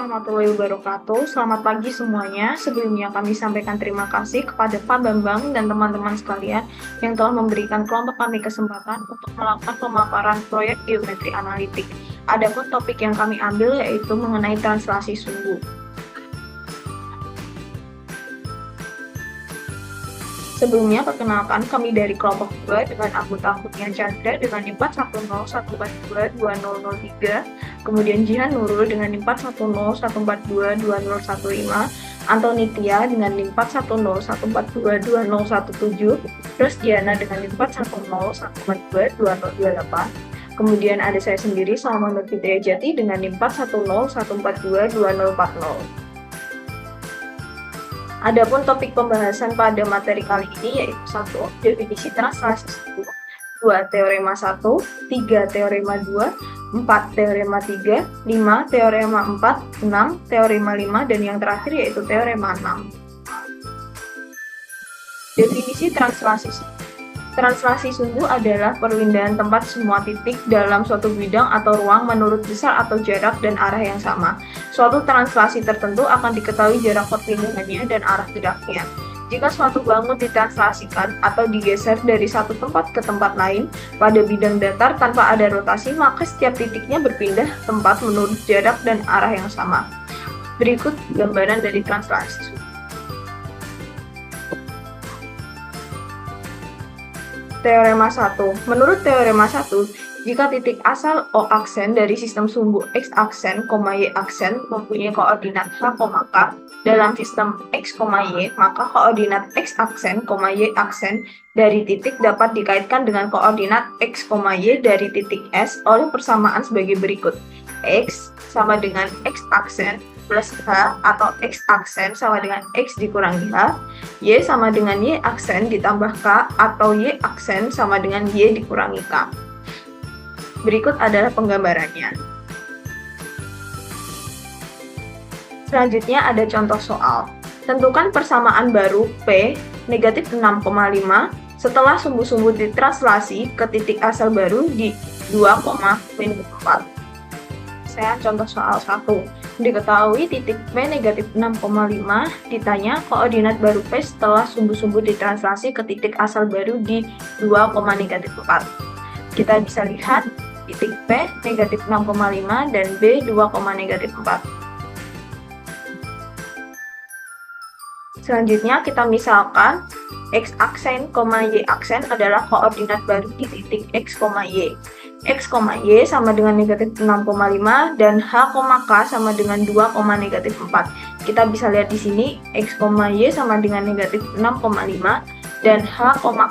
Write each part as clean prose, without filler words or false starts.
warahmatullahi wabarakatuh. Selamat pagi semuanya. Sebelumnya kami sampaikan terima kasih kepada Pak Bambang dan teman-teman sekalian yang telah memberikan kelompok kami kesempatan untuk melakukan pemaparan proyek geometri analitik. Adapun topik yang kami ambil yaitu mengenai translasi sumbu. Sebelumnya, perkenalkan kami dari kelompok 2 dengan anggota-anggotanya Chandra dengan NIM 41014222003, kemudian Jihan Nurul dengan NIM 41014222015, Antonitia dengan NIM 41014222017, terus Diana dengan NIM 41014222028, kemudian ada saya sendiri Salma Nur Fitriajati dengan NIM 41014222040. Adapun topik pembahasan pada materi kali ini yaitu 1. Definisi translasi sumbu, 2. Teorema 1, 3. Teorema 2, 4. Teorema 3, 5. Teorema 4, 6. Teorema 5, dan yang terakhir yaitu Teorema 6. Definisi translasi sumbu. Translasi sumbu adalah perpindahan tempat semua titik dalam suatu bidang atau ruang menurut besar atau jarak dan arah yang sama. Suatu translasi tertentu akan diketahui jarak perpindahannya dan arah geraknya. Jika suatu bangun ditranslasikan atau digeser dari satu tempat ke tempat lain pada bidang datar tanpa ada rotasi, maka setiap titiknya berpindah tempat menurut jarak dan arah yang sama. Berikut gambaran dari translasi sumbu. Teorema 1. Menurut Teorema 1, jika titik asal O aksen dari sistem sumbu X aksen, Y aksen mempunyai koordinat H, K dalam sistem X, Y, maka koordinat X aksen, Y aksen dari titik dapat dikaitkan dengan koordinat X, Y dari titik S oleh persamaan sebagai berikut. X sama dengan X aksen plus H atau X aksen sama dengan X dikurangi H, Y sama dengan Y aksen ditambah K atau Y aksen sama dengan Y dikurangi K. Berikut adalah penggambarannya. Selanjutnya ada contoh soal. Tentukan persamaan baru P negatif 6,5 setelah sumbu-sumbu ditranslasi ke titik asal baru di 2,-4. Saya contoh soal 1. Diketahui titik P negatif 6,5 ditanya koordinat baru P setelah sumbu-sumbu ditranslasi ke titik asal baru di 2,-4. Kita bisa lihat titik P negatif 6,5 dan B 2,-4. Selanjutnya kita misalkan X aksen, Y aksen adalah koordinat baru di titik X, Y. X, Y sama dengan negatif 6,5 dan H, K sama dengan 2,-4. Kita bisa lihat di sini X, Y sama dengan negatif 6,5 dan H,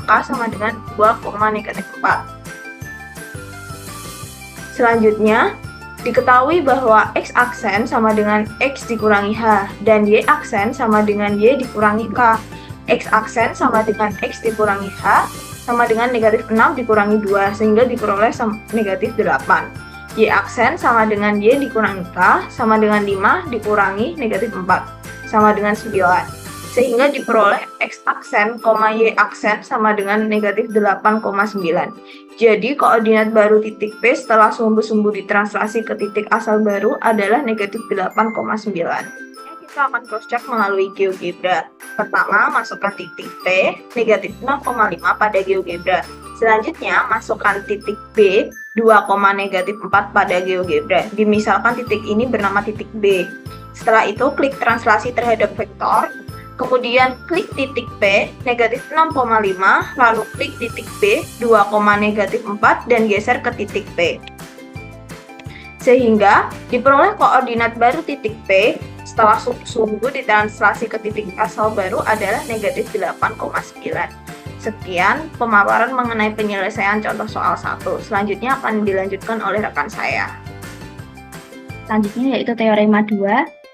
K sama dengan 2,-4. Selanjutnya, diketahui bahwa X aksen sama dengan X dikurangi H dan Y aksen sama dengan Y dikurangi K. X aksen sama dengan X dikurangi H sama dengan negatif 6 dikurangi 2 sehingga diperoleh negatif 8. Y aksen sama dengan Y dikurangi K sama dengan 5 dikurangi negatif 4 sama dengan 9 sehingga diperoleh X aksen, Y aksen sama dengan negatif 8,9. Jadi koordinat baru titik P setelah sumbu-sumbu ditranslasi ke titik asal baru adalah negatif 8,9. Kita akan cross-check melalui GeoGebra. Pertama, masukkan titik P negatif 6,5 pada GeoGebra. Selanjutnya, masukkan titik B 2,-4 pada GeoGebra. Dimisalkan titik ini bernama titik B. Setelah itu, klik translasi terhadap vektor. Kemudian klik titik P negatif 6,5, lalu klik titik B 2,-4 dan geser ke titik P. Sehingga diperoleh koordinat baru titik P setelah sumbu ditranslasi ke titik asal baru adalah negatif 8,9. Sekian pemaparan mengenai penyelesaian contoh soal 1. Selanjutnya akan dilanjutkan oleh rekan saya. Selanjutnya yaitu teorema 2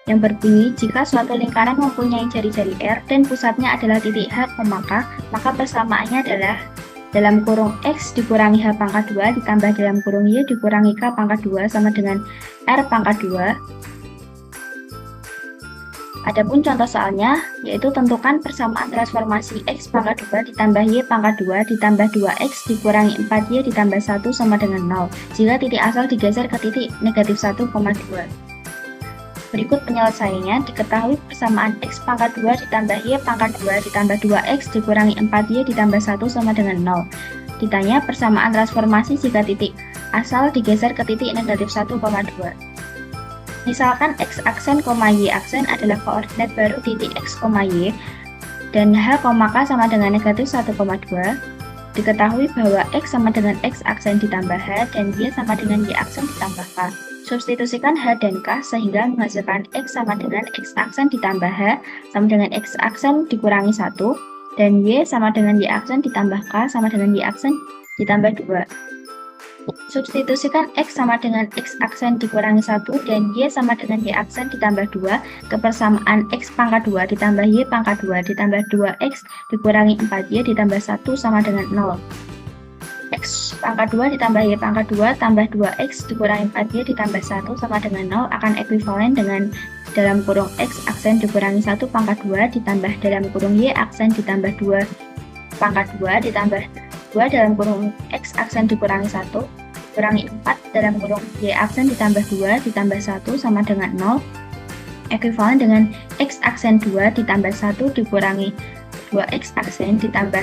yang berbunyi jika suatu lingkaran mempunyai jari-jari R dan pusatnya adalah titik H, K, maka persamaannya adalah dalam kurung X dikurangi H pangkat 2 ditambah dalam kurung Y dikurangi K pangkat 2 sama dengan R pangkat 2. Adapun contoh soalnya yaitu tentukan persamaan transformasi X pangkat 2 ditambah Y pangkat 2 ditambah 2X dikurangi 4Y ditambah 1 sama dengan 0 jika titik asal digeser ke titik negatif 1,2. Berikut penyelesaiannya. Diketahui persamaan X pangkat 2 ditambah Y pangkat 2 ditambah 2X dikurangi 4Y ditambah 1 sama dengan 0. Ditanya persamaan transformasi jika titik asal digeser ke titik negatif 1,2. Misalkan X aksen, Y aksen adalah koordinat baru titik X, Y dan H, K sama dengan negatif 1,2. Diketahui bahwa X sama dengan X aksen ditambah H dan Y sama dengan Y aksen ditambah K. Substitusikan H dan K sehingga menghasilkan X sama dengan X aksen ditambah H sama dengan X aksen dikurangi 1 dan Y sama dengan Y aksen ditambah K sama dengan Y aksen ditambah 2. Substitusikan X sama dengan X aksen dikurangi 1 dan Y sama dengan Y aksen ditambah 2 ke persamaan X pangkat 2 ditambah Y pangkat 2 ditambah 2X dikurangi 4Y ditambah 1 sama dengan 0. X pangkat 2 ditambah Y pangkat 2 tambah 2X dikurangi 4Y ditambah 1 sama dengan 0 akan ekuivalen dengan dalam kurung X aksen dikurangi 1 pangkat 2 ditambah dalam kurung Y aksen ditambah 2 pangkat 2 ditambah 2 dalam kurung X aksen dikurangi 1 kurangi 4 dalam kurung Y aksen ditambah 2 ditambah 1 sama dengan 0 ekuivalen dengan X aksen 2 ditambah 1 dikurangi 2X aksen ditambah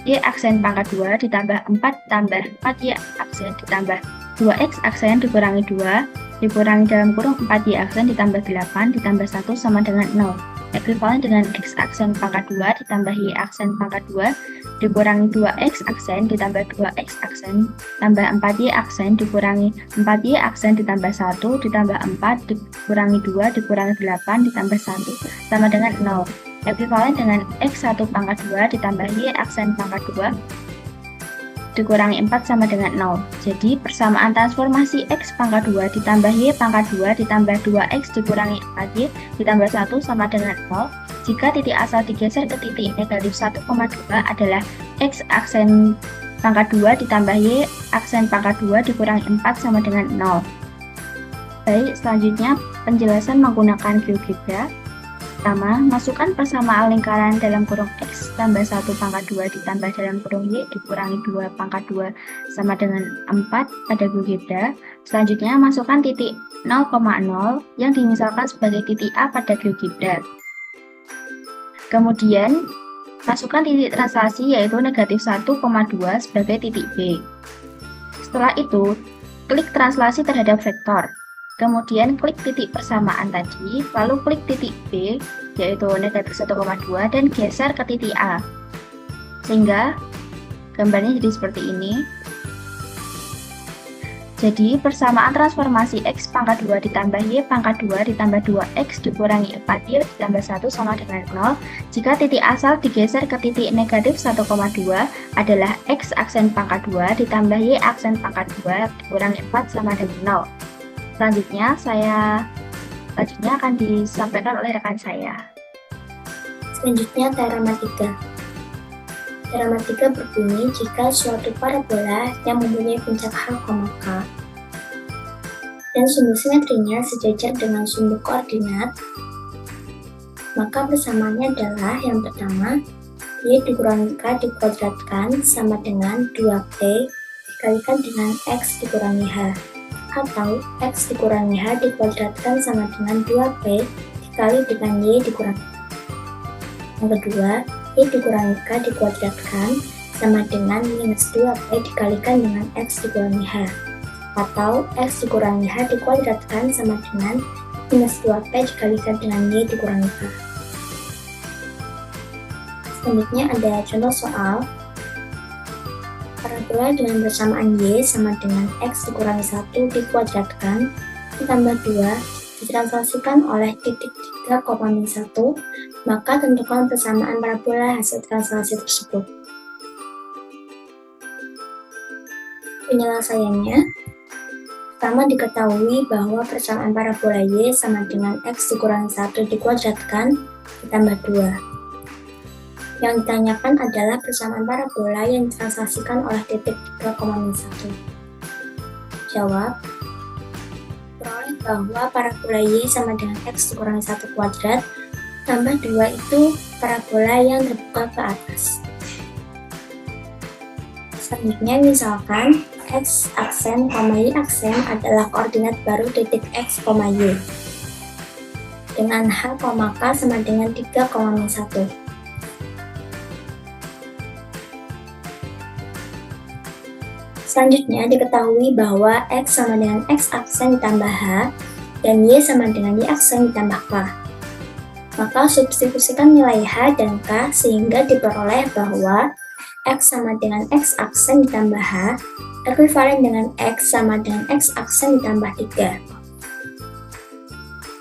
Y aksen pangkat 2 ditambah 4 tambah 4Y aksen ditambah 2X aksen dikurangi 2 dikurangi dalam kurung 4Y aksen ditambah 8 ditambah 1 sama dengan 0 ekuivalen dengan X aksen pangkat 2 ditambah Y aksen pangkat 2 dikurangi 2X aksen ditambah 2X aksen tambah 4Y aksen dikurangi 4Y aksen ditambah 1 ditambah 4 dikurangi 2 dikurangi 8 ditambah 1 sama dengan 0 ekuivalen dengan X1 pangkat 2 ditambah Y aksen pangkat 2 dikurangi 4 sama dengan 0. Jadi persamaan transformasi X pangkat 2 ditambah Y pangkat 2 ditambah 2X dikurangi 4Y ditambah 1 sama dengan 0 jika titik asal digeser ke titik negatif 1,2 adalah X aksen pangkat 2 ditambah Y aksen pangkat 2 dikurangi 4 sama dengan 0. Baik, selanjutnya penjelasan menggunakan GeoGebra. Pertama, masukkan persamaan lingkaran dalam kurung X tambah 1 pangkat 2 ditambah dalam kurung Y dikurangi 2 pangkat 2 sama dengan 4 pada GeoGebra. Selanjutnya, masukkan titik 0,0 yang dimisalkan sebagai titik A pada GeoGebra. Kemudian, masukkan titik translasi yaitu negatif 1,2 sebagai titik B. Setelah itu, klik translasi terhadap vektor. Kemudian klik titik persamaan tadi, lalu klik titik B, yaitu negatif 1,2 dan geser ke titik A. Sehingga gambarnya jadi seperti ini. Jadi persamaan transformasi X pangkat 2 ditambah Y pangkat 2 ditambah 2X dikurangi 4Y ditambah 1 sama dengan 0 jika titik asal digeser ke titik negatif 1,2 adalah X aksen pangkat 2 ditambah Y aksen pangkat 2 dikurangi 4 sama dengan 0. Selanjutnya akan disampaikan oleh rekan saya. Selanjutnya teorema 3. Teorema 3 berbunyi jika suatu parabola yang mempunyai puncak H, K dan sumbu simetrinya sejajar dengan sumbu koordinat, maka persamaannya adalah yang pertama Y dikurangi K dikuadratkan sama dengan 2P dikalikan dengan X dikurangi H, atau X dikurangi H dikuadratkan sama dengan 2P dikali dengan Y dikurangi. Yang kedua, Y dikurangi K dikuadratkan sama dengan minus 2P dikalikan dengan X dikurangi H, atau X dikurangi H dikuadratkan sama dengan minus 2P dikalikan dengan Y dikurangi K. Selanjutnya ada contoh soal. Parabola dengan persamaan Y sama dengan X dikurangi 1 dikuadratkan ditambah 2 ditranslasikan oleh titik 3,1, maka tentukan persamaan parabola hasil translasi tersebut. Penyelesaiannya, pertama diketahui bahwa persamaan parabola Y sama dengan X dikurangi 1 dikuadratkan ditambah 2. Yang ditanyakan adalah persamaan parabola yang ditranslasikan oleh titik 3,1. Jawab, peroleh bahwa parabola Y sama dengan X dikurangi 1 kuadrat tambah 2 itu parabola yang terbuka ke atas. Selanjutnya misalkan X aksen, Y aksen adalah koordinat baru titik X, Y. dengan H, K sama dengan 3,-1. Selanjutnya diketahui bahwa X sama dengan X aksen ditambah H dan Y sama dengan Y aksen ditambah K. Maka substitusikan nilai H dan K sehingga diperoleh bahwa X sama dengan X aksen ditambah H ekuivalen dengan X sama dengan X aksen ditambah 3.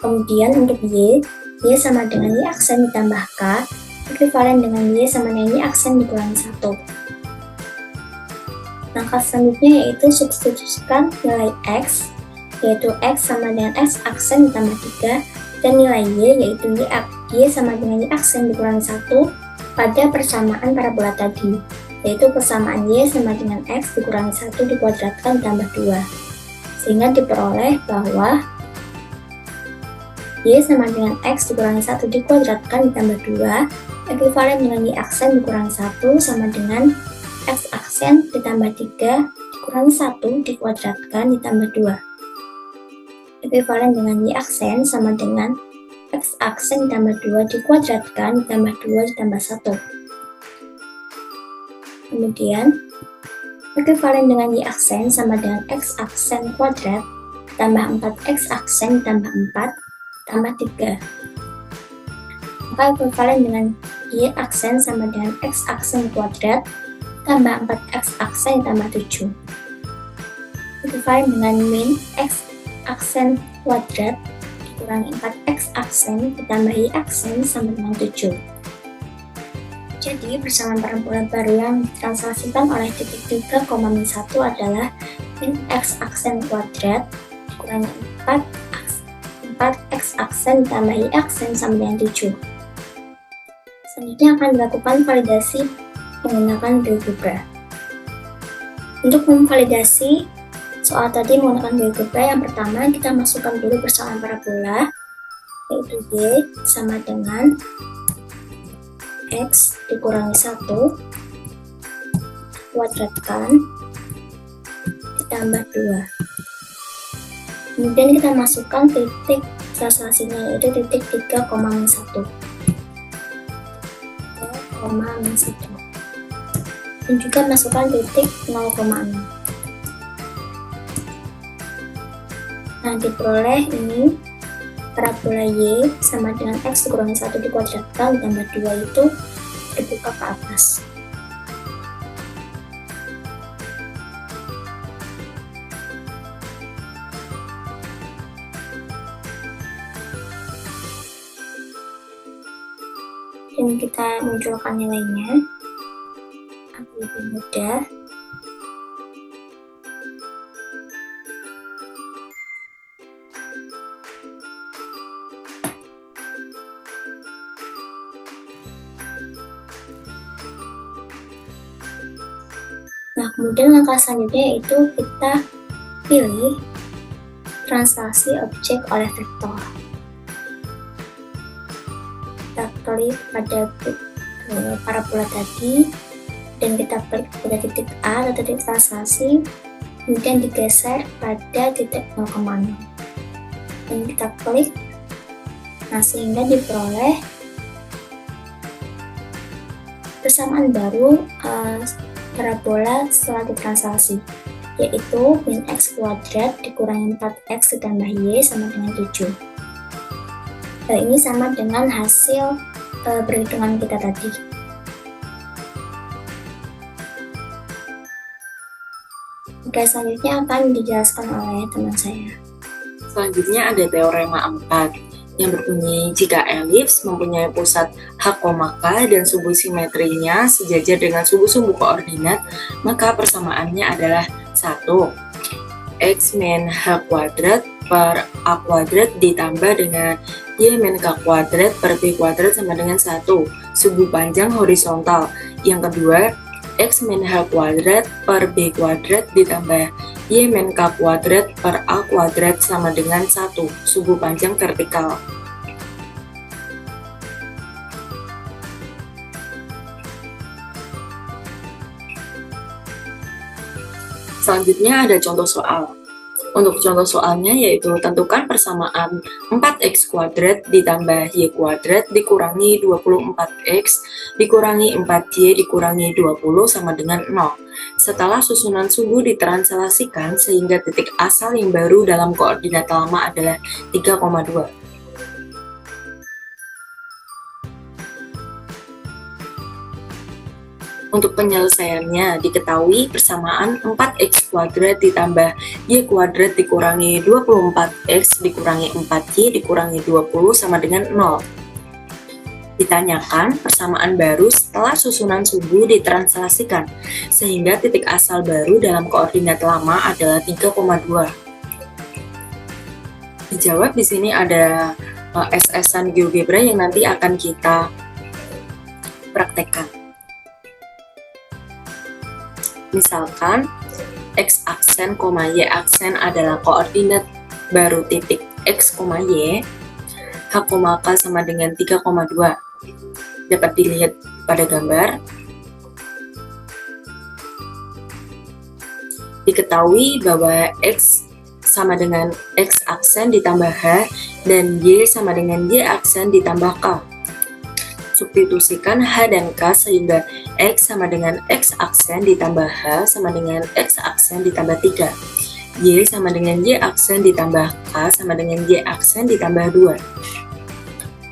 Kemudian untuk Y sama dengan Y aksen ditambah K ekuivalen dengan Y sama dengan Y aksen dikurangi 1. Langkah selanjutnya yaitu substitusikan nilai X, yaitu X sama dengan X aksen ditambah 3, dan nilai Y, yaitu Y sama dengan Y aksen dikurangi 1 pada persamaan parabola tadi, yaitu persamaan Y sama dengan X dikurangi 1 dikuadratkan ditambah 2, sehingga diperoleh bahwa Y sama dengan X dikurangi 1 dikuadratkan ditambah 2 ekuivalen dengan Y aksen dikurangi 1 sama dengan X aksen ditambah 3 dikurangi 1 dikuadratkan ditambah 2. Ekuivalen dengan Y aksen sama dengan X aksen ditambah 2 dikuadratkan ditambah 2 ditambah 1. Kemudian, ekuivalen dengan Y aksen sama dengan X aksen kuadrat tambah 4X aksen ditambah 4 tambah 3. Maka ekuivalen dengan Y aksen sama dengan X aksen kuadrat tambah 4X aksen ditambah 7. Ekuivalen dengan min X aksen kuadrat dikurangi 4X aksen ditambah Y aksen sama dengan 7. Jadi, persamaan parabola baru yang ditranslasikan oleh titik 3,-1 adalah min X aksen kuadrat dikurangi 4X aksen ditambah Y aksen sama dengan 7. Selanjutnya akan dilakukan validasi menggunakan GeoGebra. Untuk memvalidasi soal tadi menggunakan GeoGebra, yang pertama kita masukkan dulu persamaan parabola, yaitu Y sama dengan X dikurangi 1 kuadratkan ditambah 2. Kemudian kita masukkan titik translasinya, yaitu titik 3,-1. Dan juga masukkan titik 0,6. Nah, diperoleh ini parabola Y sama dengan X dikurangi 1 dikuadratkan ditambah 2 itu terbuka ke atas. Dan kita munculkan nilainya agar lebih mudah. Nah, kemudian langkah selanjutnya yaitu kita pilih translasi objek oleh vektor. Kita klik pada parabola tadi dan kita klik pada titik A atau titik translasi, kemudian digeser pada titik 0,0 dan kita klik. Nah, sehingga diperoleh persamaan baru parabola setelah ditranslasi, yaitu min X kuadrat dikurangi 4X ditambah Y sama dengan 7. Hal ini sama dengan hasil perhitungan kita tadi. Oke, selanjutnya akan dijelaskan oleh teman saya. Selanjutnya ada teorema 4 yang berbunyi jika elips mempunyai pusat H, K dan subu simetrinya sejajar dengan subu-subu koordinat, maka persamaannya adalah 1. X min H kuadrat per A kuadrat ditambah dengan Y min K kuadrat per B kuadrat sama dengan 1, subu panjang horizontal. Yang kedua, X min H kuadrat per B kuadrat ditambah Y min K kuadrat per A kuadrat sama dengan 1, subu panjang vertikal. Selanjutnya ada contoh soal. Untuk contoh soalnya yaitu tentukan persamaan 4x kuadrat ditambah y kuadrat dikurangi 24x dikurangi 4y dikurangi 20 sama dengan 0. Setelah susunan subu ditranslasikan sehingga titik asal yang baru dalam koordinat lama adalah 3,2. Untuk penyelesaiannya, diketahui persamaan 4x kuadrat ditambah y kuadrat dikurangi 24x dikurangi 4y dikurangi 20 sama dengan 0. Ditanyakan persamaan baru setelah susunan subu ditranslasikan, sehingga titik asal baru dalam koordinat lama adalah 3,2. Dijawab di sini ada SS-an GeoGebra yang nanti akan kita praktekkan. Misalkan x aksen, y aksen adalah koordinat baru titik x, y, h, k sama dengan 3,2. Dapat dilihat pada gambar. Diketahui bahwa x sama dengan x aksen ditambah h dan y sama dengan y aksen ditambah k. Substitusikan h dan k sehingga x sama dengan x aksen ditambah h sama dengan x aksen ditambah 3. Y sama dengan y aksen ditambah k sama dengan y aksen ditambah 2.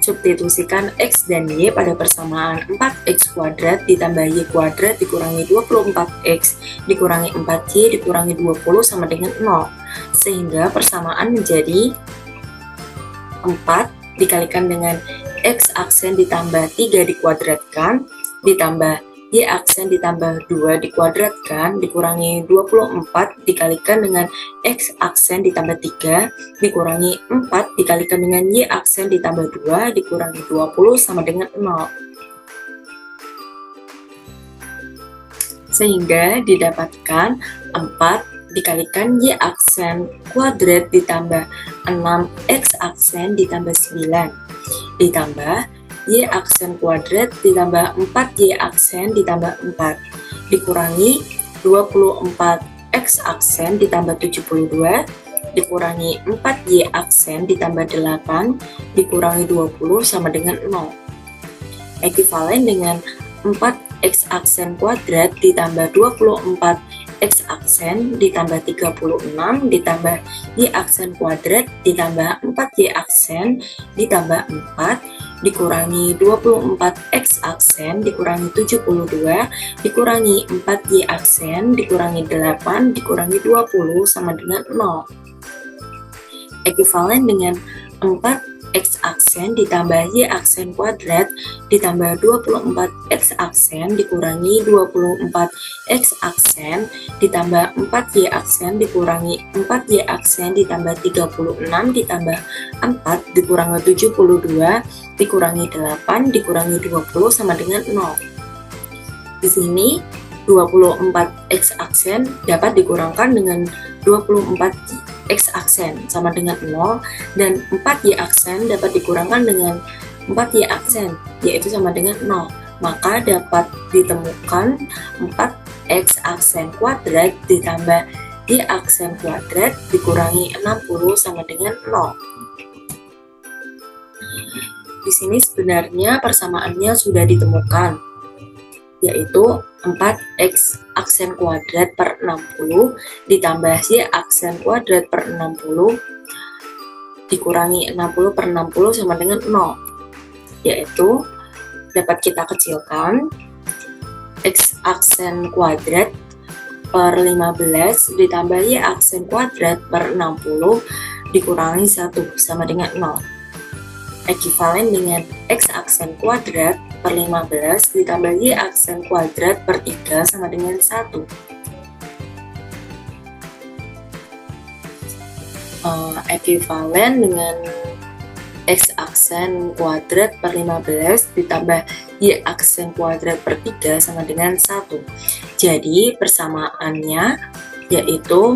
Substitusikan x dan y pada persamaan 4x kuadrat ditambah y kuadrat dikurangi 24x dikurangi 4y dikurangi 20 sama dengan 0. Sehingga persamaan menjadi 4 dikalikan dengan x aksen ditambah 3 dikuadratkan ditambah y aksen ditambah 2 dikuadratkan dikurangi 24 dikalikan dengan x aksen ditambah 3 dikurangi 4 dikalikan dengan y aksen ditambah 2 dikurangi 20 sama dengan 0. Sehingga didapatkan 4 dikalikan y aksen kuadrat ditambah 6x aksen ditambah 9 ditambah y aksen kuadrat ditambah 4y aksen ditambah 4 dikurangi 24x aksen ditambah 72 dikurangi 4y aksen ditambah 8 dikurangi 20 sama dengan 0. Ekivalen dengan 4x aksen kuadrat ditambah 24x aksen ditambah 36 ditambah y aksen kuadrat ditambah 4y aksen ditambah 4 dikurangi 24x aksen dikurangi 72 dikurangi 4y aksen dikurangi 8 dikurangi 20 sama dengan 0. Ekivalen dengan 4x aksen ditambah y aksen kuadrat ditambah 24x aksen dikurangi 24x aksen ditambah 4y aksen dikurangi 4y aksen ditambah 36 ditambah 4 dikurangi 72 dikurangi 8 dikurangi 20 sama dengan 0. Di sini 24x aksen dapat dikurangkan dengan 24x aksen sama dengan 0 dan 4y aksen dapat dikurangkan dengan 4y aksen yaitu sama dengan 0. Maka dapat ditemukan 4x aksen kuadrat ditambah y aksen kuadrat dikurangi 60 sama dengan 0. Di sini sebenarnya persamaannya sudah ditemukan, yaitu 4x aksen kuadrat per 60 ditambah y aksen kuadrat per 60 dikurangi 60 per 60 sama dengan 0, yaitu dapat kita kecilkan x aksen kuadrat per 15 ditambah y aksen kuadrat per 60 dikurangi 1 sama dengan 0. Ekivalen dengan x aksen kuadrat per 15 ditambah y aksen kuadrat per 3 sama dengan 1. Ekivalen dengan x aksen kuadrat per 15 ditambah y aksen kuadrat per 3 sama dengan 1. Jadi persamaannya yaitu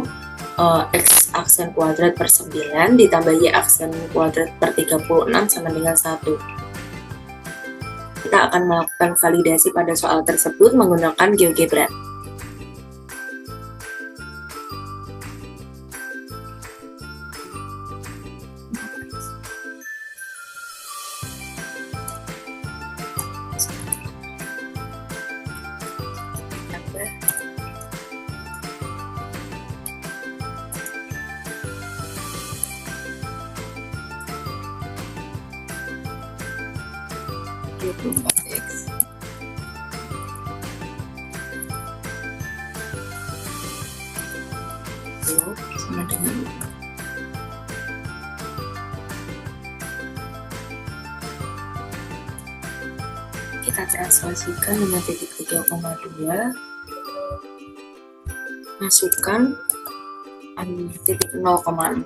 x aksen kuadrat per 9 ditambah y aksen kuadrat per 36 sama dengan 1. Kita akan melakukan validasi pada soal tersebut menggunakan GeoGebra. 24x. Sama dengan kita translasikan dengan titik 3,2, masukkan titik 0,0.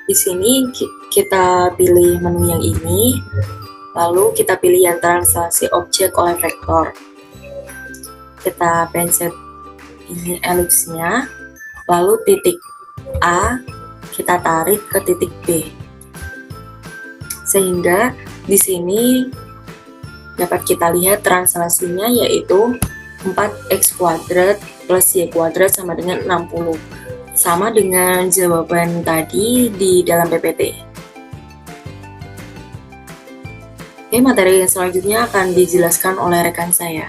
Di sini kita pilih menu yang ini, lalu kita pilih yang translasi objek oleh vektor. Kita pencet ini elipsnya, lalu titik A kita tarik ke titik B, sehingga di sini dapat kita lihat translasinya yaitu 4x kuadrat plus y kuadrat sama dengan 60, sama dengan jawaban tadi di dalam PPT. Oke, materi yang selanjutnya akan dijelaskan oleh rekan saya.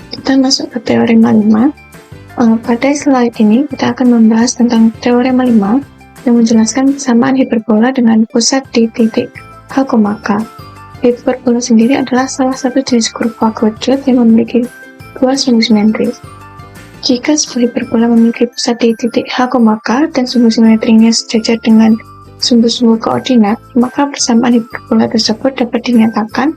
Kita masuk ke teorema 5. Pada slide ini kita akan membahas tentang teorema 5 yang menjelaskan persamaan hiperbola dengan pusat di titik H, K. Hiperbola sendiri adalah salah satu jenis kurva quadrat yang memiliki dua sumbu simetris. Jika sebuah hiperbola memiliki pusat di titik H, K dan sumbu simetrinya sejajar dengan sumbu-sumbu koordinat, maka persamaan hiperbola tersebut dapat dinyatakan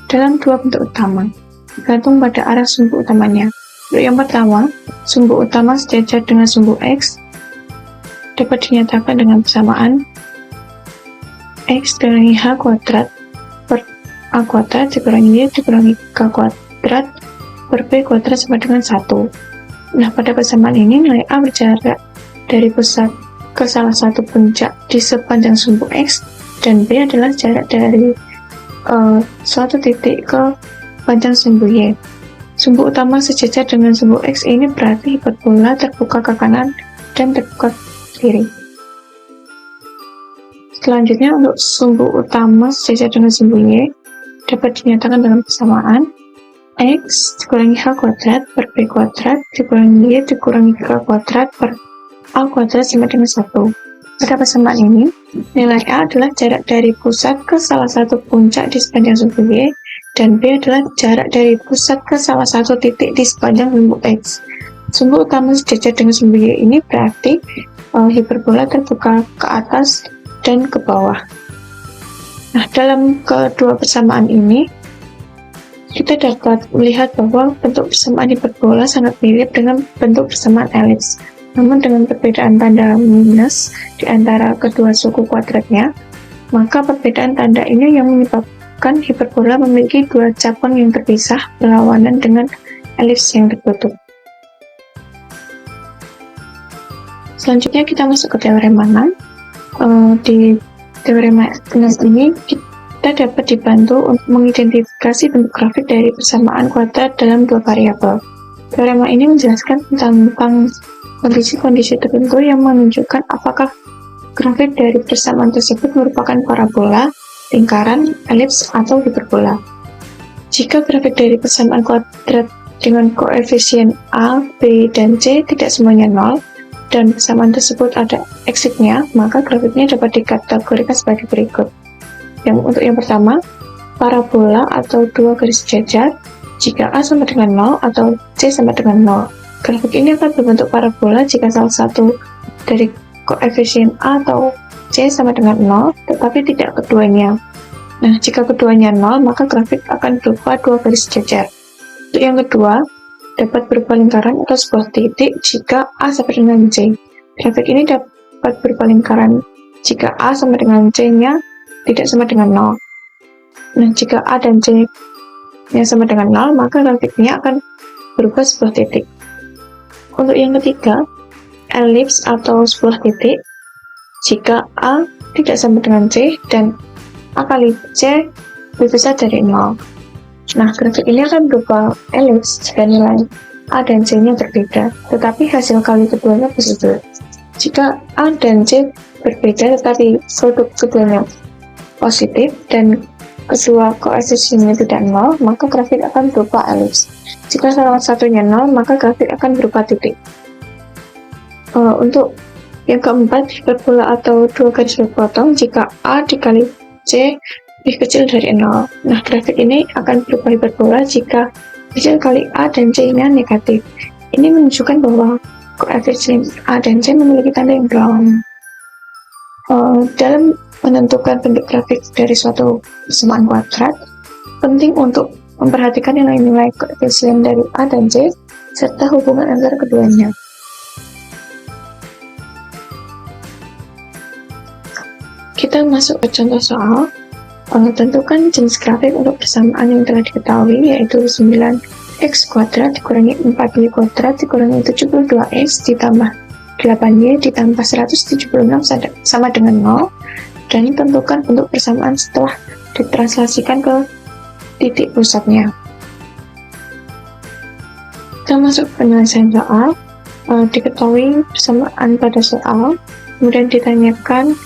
dalam dua bentuk utama, bergantung pada arah sumbu utamanya. Untuk yang pertama, sumbu utama sejajar dengan sumbu X dapat dinyatakan dengan persamaan X dikurangi H kuadrat per A kuadrat dikurangi Y dikurangi K kuadrat per B kuadrat sama dengan 1. Nah, pada persamaan ini nilai A berjarak dari pusat ke salah satu puncak di sepanjang sumbu X, dan B adalah jarak dari suatu titik ke panjang sumbu Y. Sumbu utama sejajar dengan sumbu X ini berarti hiperbola terbuka ke kanan dan terbuka ke kiri. Selanjutnya, untuk sumbu utama sejajar dengan sumbu Y dapat dinyatakan dengan persamaan X dikurangi H kuadrat per B kuadrat dikurangi Y dikurangi K kuadrat per A kuadrat sama dengan 1. Pada persamaan ini, nilai A adalah jarak dari pusat ke salah satu puncak di sepanjang sumbu Y, dan B adalah jarak dari pusat ke salah satu titik di sepanjang sumbu X. Sumbu utama sejajar dengan sumbu Y ini berarti hiperbola terbuka ke atas dan ke bawah. Nah, dalam kedua persamaan ini, kita dapat melihat bahwa bentuk persamaan hiperbola sangat mirip dengan bentuk persamaan elips. Namun dengan perbedaan tanda minus di antara kedua suku kuadratnya, maka perbedaan tanda ini yang menyebabkan hiperbola memiliki dua cabang yang terpisah berlawanan dengan elips yang tertutup. Selanjutnya kita masuk ke teorema 6. Di teorema 6 ini kita dapat dibantu untuk mengidentifikasi bentuk grafik dari persamaan kuadrat dalam dua variabel. Teorema ini menjelaskan tentang kondisi-kondisi tertentu yang menunjukkan apakah grafik dari persamaan tersebut merupakan parabola, lingkaran, elips, atau hiperbola. Jika grafik dari persamaan kuadrat dengan koefisien A, B, dan C tidak semuanya 0, dan persamaan tersebut ada exit-nya, maka grafiknya dapat dikategorikan sebagai berikut. Untuk yang pertama, parabola atau dua garis sejajar jika A sama dengan 0 atau C sama dengan 0. Grafik ini akan berbentuk parabola jika salah satu dari koefisien A atau C sama dengan 0, tetapi tidak keduanya. Nah, jika keduanya 0, maka grafik akan berupa dua garis sejajar. Untuk yang kedua, dapat berupa lingkaran atau sebuah titik jika A sama dengan C. Grafik ini dapat berupa lingkaran jika A sama dengan C-nya tidak sama dengan 0. Nah, jika A dan C-nya sama dengan 0, maka grafiknya akan berupa sebuah titik. Untuk yang ketiga, elips atau sebuah titik jika A tidak sama dengan C dan A kali C lebih besar dari 0. Nah, grafik ini akan berupa elips jika nilai A dan C-nya berbeda, tetapi hasil kali keduanya positif. Jika A dan C berbeda tetapi produk keduanya positif dan kedua koefisiennya tidak 0, maka grafik akan berupa elips. Jika salah satunya 0, maka grafik akan berupa titik. Untuk yang keempat, hiperbola atau dua garis berpotong jika A dikali C lebih kecil dari 0. Nah, grafik ini akan berubah hiperbola jika kecil kali A dan C-nya negatif. Ini menunjukkan bahwa koefisien A dan C memiliki tanda yang berlawanan. Dalam menentukan bentuk grafik dari suatu persamaan kuadrat, penting untuk memperhatikan nilai-nilai koefisien dari A dan C serta hubungan antara keduanya. Kita masuk ke contoh soal. Tentukan jenis grafik untuk persamaan yang telah diketahui, yaitu 9x kuadrat dikurangi 4y kuadrat dikurangi 72x ditambah 8y ditambah 176 sama dengan 0, dan tentukan bentuk persamaan setelah ditranslasikan ke titik pusatnya. Kita masuk ke penyelesaian soal. Diketahui persamaan pada soal, kemudian ditanyakan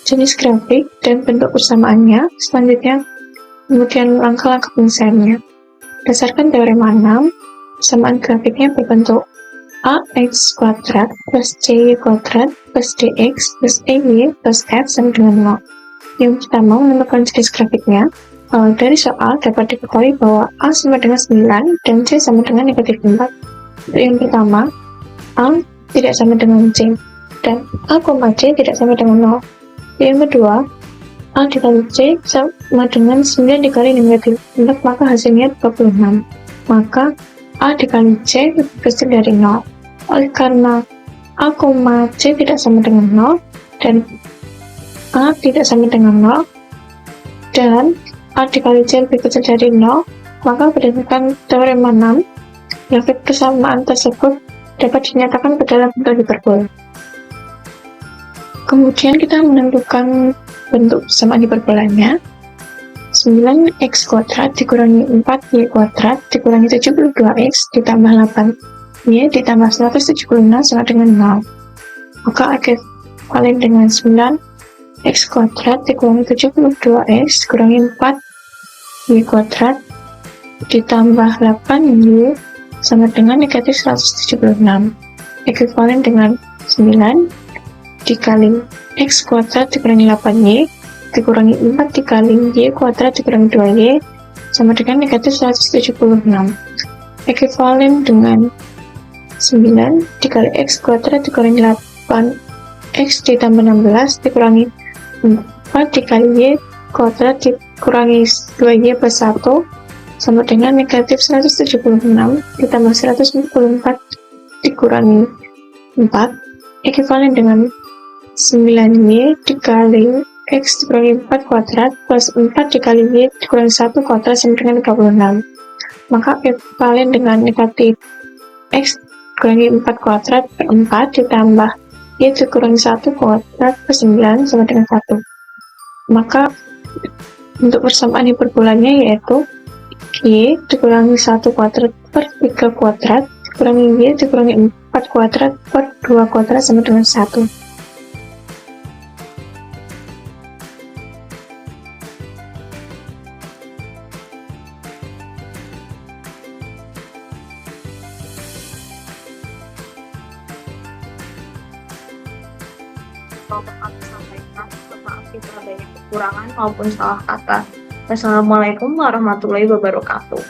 jenis grafik dan bentuk persamaannya. Selanjutnya, kemudian langkah-langkah penyelesaiannya. Berdasarkan teorema 6, persamaan grafiknya berbentuk ax kuadrat plus cy kuadrat plus dx plus ey plus f sama dengan 0. Yang pertama, menentukan jenis grafiknya. Dari soal dapat diketahui bahwa a sama dengan 9 dan c sama dengan negatif 4. Yang pertama, a tidak sama dengan c, dan a, c tidak sama dengan 0. Yang kedua, A dikali C sama dengan 9 dikali negatif 4, maka hasilnya 26. Maka A dikali C lebih kecil dari 0. Oleh karena A, C tidak sama dengan 0, dan A tidak sama dengan 0, dan A dikali C lebih kecil dari 0, maka berdasarkan teorema 6, grafik persamaan tersebut dapat dinyatakan ke dalam bentuk hiperbola. Kemudian kita menentukan bentuk persamaan hiperbolanya. 9x kuadrat dikurangi 4y kuadrat dikurangi 72x ditambah 8y ditambah 176 sama dengan 0. Maka ekivalen dengan 9x kuadrat dikurangi 72x dikurangi 4y kuadrat ditambah 8y sama dengan negatif 176. Ekivalen dengan 9 dikali x kuadrat dikurangi 8y dikurangi 4 dikali y kuadrat dikurangi 2y sama dengan negatif 176. Ekivalen dengan 9 dikali x kuadrat dikurangi 8x ditambah 16 dikurangi 4 dikali y kuadrat dikurangi 2y plus 1 sama dengan negatif 176 ditambah 144 dikurangi 4, ekivalen dengan 9y dikali x dikurangi 4 kuadrat plus 4 dikali y dikurangi 1 kuadrat sama dengan 36. Maka ekivalen dengan negatif x dikurangi 4 kuadrat per 4 ditambah y dikurangi 1 kuadrat per 9 sama dengan 1. Maka untuk persamaan hiperbolanya yaitu y dikurangi 1 kuadrat per 3 kuadrat dikurangi y dikurangi 4 kuadrat per 2 kuadrat sama dengan 1. Untuk aku sampaikan, maaf jika ada banyak kekurangan maupun salah kata. Wassalamualaikum warahmatullahi wabarakatuh.